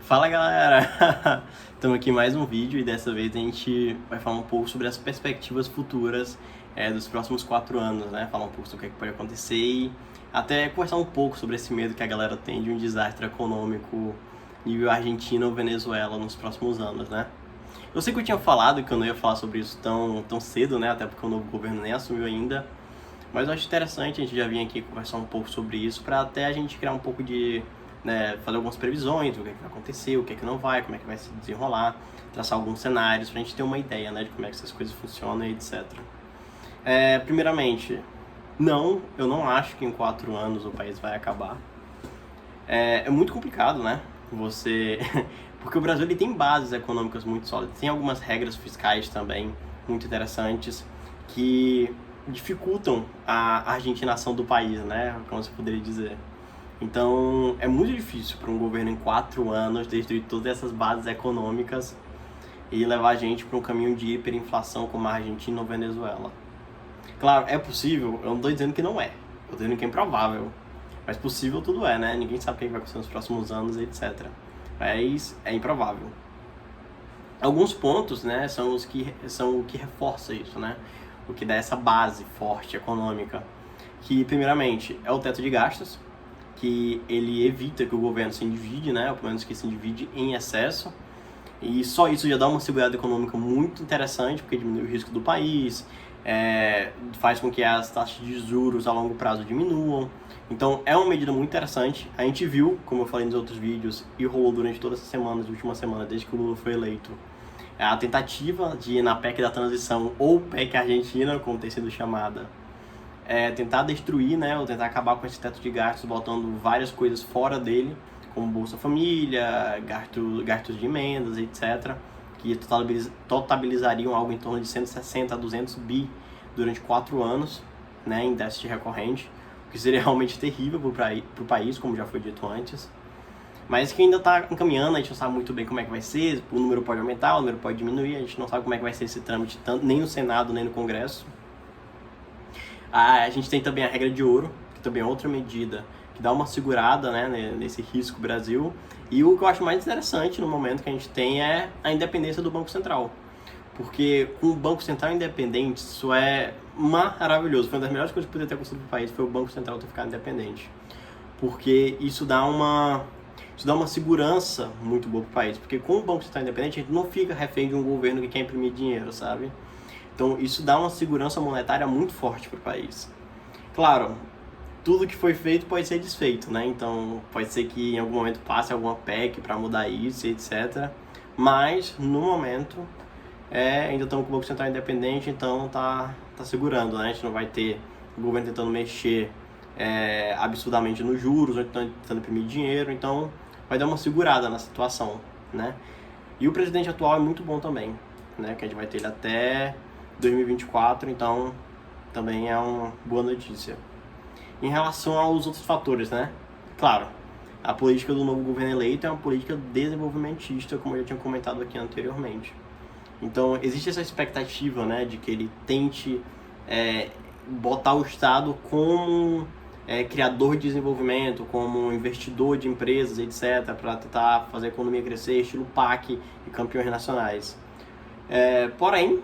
Fala galera! Estamos aqui em mais um vídeo e dessa vez a gente vai falar um pouco sobre as perspectivas futuras dos próximos 4 anos, né? Falar um pouco sobre o que pode acontecer e até conversar um pouco sobre esse medo que a galera tem de um desastre econômico nível Argentina ou Venezuela nos próximos anos, né? Eu sei que eu tinha falado que eu não ia falar sobre isso tão cedo, né? Até porque o novo governo nem assumiu ainda, mas eu acho interessante a gente já vir aqui conversar um pouco sobre isso para até a gente criar um pouco de fazer algumas previsões do que vai acontecer, o que é que não vai, como é que vai se desenrolar, traçar alguns cenários pra gente ter uma ideia, né, de como é que essas coisas funcionam e etc. Primeiramente, eu não acho que em 4 anos o país vai acabar. É muito complicado, né, porque o Brasil ele tem bases econômicas muito sólidas, tem algumas regras fiscais também muito interessantes que dificultam a argentinação do país, né, como você poderia dizer. Então, é muito difícil para um governo em 4 anos destruir todas essas bases econômicas e levar a gente para um caminho de hiperinflação como a Argentina ou Venezuela. Claro, é possível, eu não estou dizendo que não é, eu estou dizendo que é improvável. Mas possível tudo é, né? Ninguém sabe o que vai acontecer nos próximos anos, etc. Mas é improvável. Alguns pontos, né, são o que reforça isso, né? O que dá essa base forte econômica. Que, primeiramente, é o teto de gastos, que ele evita que o governo se endivide, né? Ou pelo menos que se endivide em excesso. E só isso já dá uma segurança econômica muito interessante, porque diminui o risco do país, faz com que as taxas de juros a longo prazo diminuam. Então é uma medida muito interessante. A gente viu, como eu falei nos outros vídeos, e rolou durante todas essas semanas, as últimas semanas, desde que o Lula foi eleito, a tentativa de ir na PEC da transição, ou PEC Argentina, como tem sido chamada, tentar destruir, né, ou tentar acabar com esse teto de gastos, botando várias coisas fora dele, como Bolsa Família, gastos de emendas, etc., que totalizariam algo em torno de 160 a 200 bi durante 4 anos, né, em déficit recorrente, o que seria realmente terrível para o país, como já foi dito antes, mas que ainda está encaminhando. A gente não sabe muito bem como é que vai ser, o número pode aumentar, o número pode diminuir, a gente não sabe como é que vai ser esse trâmite, nem no Senado, nem no Congresso. A gente tem também a regra de ouro, que também é outra medida que dá uma segurada, né, nesse risco Brasil. E o que eu acho mais interessante no momento que a gente tem é a independência do Banco Central. Porque com o Banco Central independente, isso é maravilhoso. Foi uma das melhores coisas que poderia ter acontecido no país, foi o Banco Central ter ficado independente. Porque isso dá uma segurança muito boa para o país. Porque com o Banco Central independente, a gente não fica refém de um governo que quer imprimir dinheiro, sabe? Então, isso dá uma segurança monetária muito forte para o país. Claro, tudo que foi feito pode ser desfeito, né? Então, pode ser que em algum momento passe alguma PEC para mudar isso, etc. Mas, no momento, ainda estamos com o Banco Central independente, então tá segurando, né? A gente não vai ter o governo tentando mexer absurdamente nos juros, ou tentando imprimir dinheiro, então vai dar uma segurada na situação, né? E o presidente atual é muito bom também, né? Que a gente vai ter ele até 2024, então também é uma boa notícia. Em relação aos outros fatores, né? Claro, a política do novo governo eleito é uma política desenvolvimentista, como eu já tinha comentado aqui anteriormente. Então, existe essa expectativa, né, de que ele tente botar o Estado como criador de desenvolvimento, como investidor de empresas, etc., para tentar fazer a economia crescer, estilo PAC e campeões nacionais. Porém,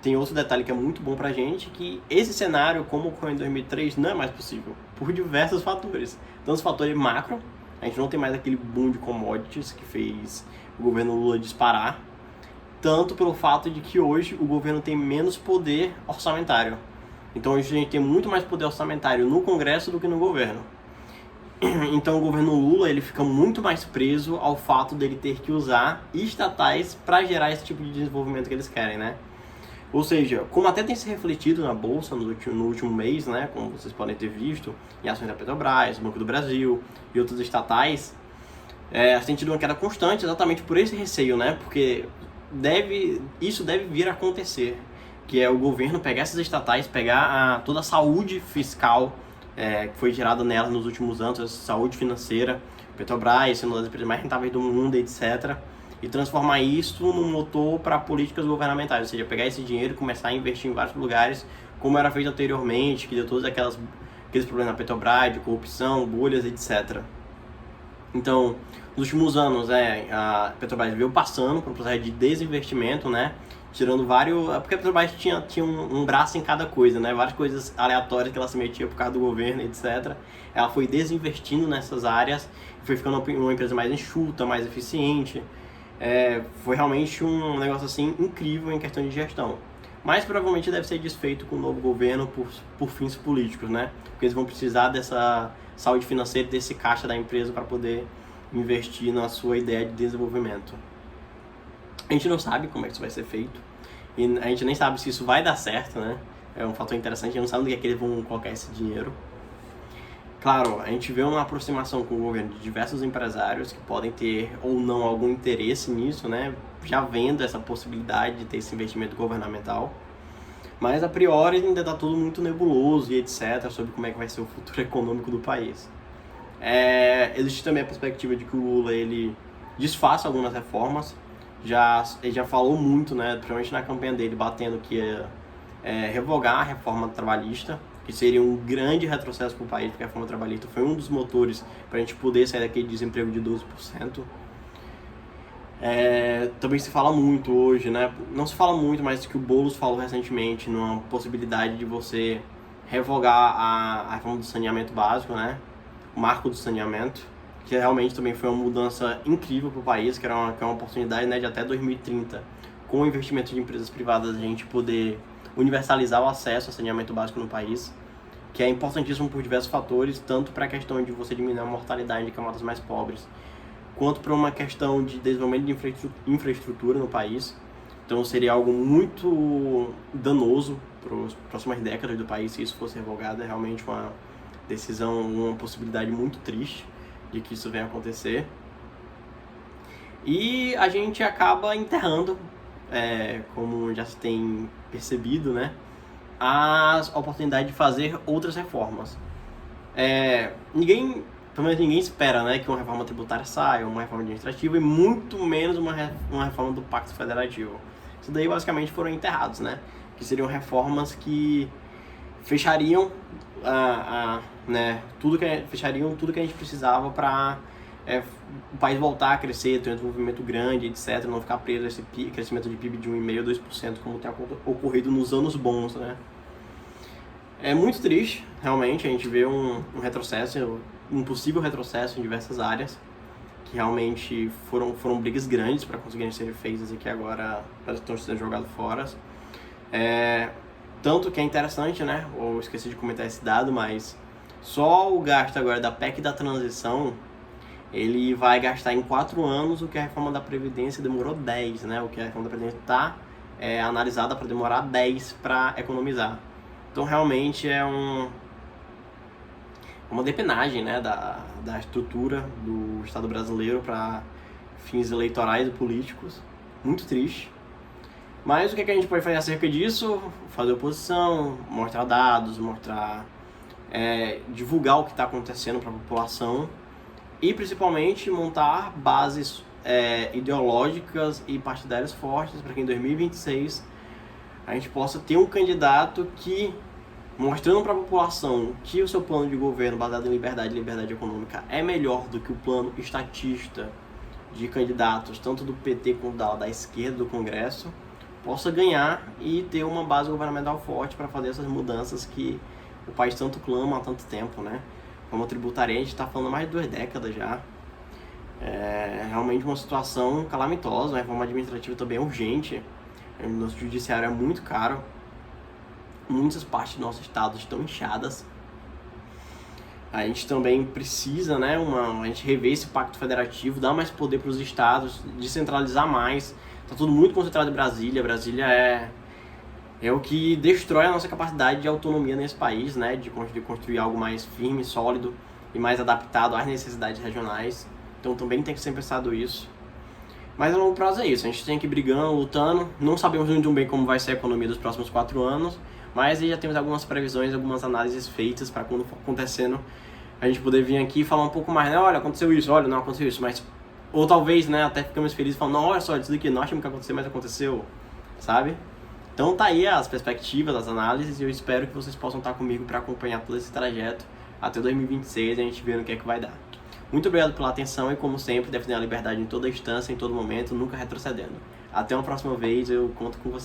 tem outro detalhe que é muito bom pra gente, que esse cenário, como ocorreu em 2003, não é mais possível, por diversos fatores. Então, os fatores macro, a gente não tem mais aquele boom de commodities que fez o governo Lula disparar, tanto pelo fato de que hoje o governo tem menos poder orçamentário. Então, hoje a gente tem muito mais poder orçamentário no Congresso do que no governo. Então, o governo Lula ele fica muito mais preso ao fato dele ter que usar estatais para gerar esse tipo de desenvolvimento que eles querem, né? Ou seja, como até tem se refletido na Bolsa no último mês, né, como vocês podem ter visto, em ações da Petrobras, Banco do Brasil e outras estatais, a gente tem tido uma queda constante exatamente por esse receio, né, porque isso deve vir a acontecer, que é o governo pegar essas estatais, pegar toda a saúde fiscal que foi gerada nelas nos últimos anos, a saúde financeira, Petrobras sendo uma das empresas mais rentáveis do mundo, etc., e transformar isso num motor para políticas governamentais, ou seja, pegar esse dinheiro e começar a investir em vários lugares, como era feito anteriormente, que deu todos aqueles problemas na Petrobras, de corrupção, bolhas, etc. Então, nos últimos anos, a Petrobras veio passando por um processo de desinvestimento, né? Tirando vários... Porque a Petrobras tinha um braço em cada coisa, né? Várias coisas aleatórias que ela se metia por causa do governo, etc. Ela foi desinvestindo nessas áreas, foi ficando uma empresa mais enxuta, mais eficiente. Foi realmente um negócio assim incrível em questão de gestão. Mas provavelmente deve ser desfeito com o novo governo por fins políticos, né? Porque eles vão precisar dessa saúde financeira, desse caixa da empresa para poder investir na sua ideia de desenvolvimento. A gente não sabe como é que isso vai ser feito e a gente nem sabe se isso vai dar certo, né? É um fator interessante, a gente não sabe onde é que eles vão colocar esse dinheiro. Claro, a gente vê uma aproximação com o governo de diversos empresários que podem ter ou não algum interesse nisso, né? Já vendo essa possibilidade de ter esse investimento governamental. Mas a priori ainda está tudo muito nebuloso e etc. sobre como é que vai ser o futuro econômico do país. Existe também a perspectiva de que o Lula ele desfaça algumas reformas. Ele já falou muito, né, principalmente na campanha dele, batendo que ia revogar a reforma trabalhista, que seria um grande retrocesso para o país, porque a reforma trabalhista foi um dos motores para a gente poder sair daquele desemprego de 12%. Também se fala muito hoje, né? Não se fala muito, mas que o Boulos falou recentemente numa possibilidade de você revogar a reforma do saneamento básico, né? O marco do saneamento, que realmente também foi uma mudança incrível para o país, que é uma oportunidade, né, de até 2030, com o investimento de empresas privadas, a gente poder universalizar o acesso ao saneamento básico no país, que é importantíssimo por diversos fatores, tanto para a questão de você diminuir a mortalidade de camadas mais pobres, quanto para uma questão de desenvolvimento de infraestrutura no país. Então seria algo muito danoso para as próximas décadas do país se isso fosse revogado. É realmente uma decisão, uma possibilidade muito triste de que isso venha a acontecer. E a gente acaba enterrando, como já se tem percebido, né, a oportunidade de fazer outras reformas. Pelo menos ninguém espera, né, que uma reforma tributária saia, uma reforma administrativa e muito menos uma reforma do Pacto Federativo. Isso daí basicamente foram enterrados, né, que seriam reformas que fechariam fechariam tudo que a gente precisava para o país voltar a crescer, ter um desenvolvimento grande, etc. Não ficar preso a esse crescimento de PIB de 1,5% a 2%, como tem ocorrido nos anos bons, né? É muito triste, realmente, a gente vê um retrocesso, um possível retrocesso em diversas áreas, que realmente foram brigas grandes para conseguirem ser feitas e que agora estão sendo jogadas fora. Tanto que é interessante, né? Eu esqueci de comentar esse dado, mas só o gasto agora da PEC da transição, ele vai gastar em 4 anos o que a reforma da Previdência demorou 10, né? O que a reforma da Previdência está analisada para demorar 10 para economizar. Então realmente é uma depenagem, né, da estrutura do Estado brasileiro para fins eleitorais e políticos. Muito triste. Mas o que a gente pode fazer acerca disso? Fazer oposição, mostrar dados, divulgar o que está acontecendo para a população e principalmente montar bases ideológicas e partidárias fortes para que em 2026 a gente possa ter um candidato que, mostrando para a população que o seu plano de governo baseado em liberdade e liberdade econômica é melhor do que o plano estatista de candidatos, tanto do PT quanto da esquerda do Congresso, possa ganhar e ter uma base governamental forte para fazer essas mudanças que o país tanto clama há tanto tempo, né? Como tributária, a gente está falando há mais de 2 décadas já. É realmente uma situação calamitosa, a reforma administrativa também é urgente. O nosso judiciário é muito caro. Muitas partes do nosso estado estão inchadas. A gente também precisa, né, a gente rever esse pacto federativo, dar mais poder para os estados, descentralizar mais. Está tudo muito concentrado em Brasília. Brasília é o que destrói a nossa capacidade de autonomia nesse país, né, de construir algo mais firme, sólido e mais adaptado às necessidades regionais. Então também tem que ser pensado isso. Mas a longo prazo é isso, a gente tem que ir brigando, lutando. Não sabemos muito bem como vai ser a economia dos próximos 4 anos, mas já temos algumas previsões, algumas análises feitas para quando for acontecendo a gente poder vir aqui e falar um pouco mais, né? Olha, aconteceu isso, olha, não aconteceu isso, mas... Ou talvez, né, até ficamos felizes falando, não, olha só, isso daqui não achamos que ia acontecer, mas aconteceu, sabe? Então tá aí as perspectivas, as análises, e eu espero que vocês possam estar comigo para acompanhar todo esse trajeto até 2026 e a gente ver no que é que vai dar. Muito obrigado pela atenção e, como sempre, defendendo a liberdade em toda instância, em todo momento, nunca retrocedendo. Até uma próxima vez, eu conto com você.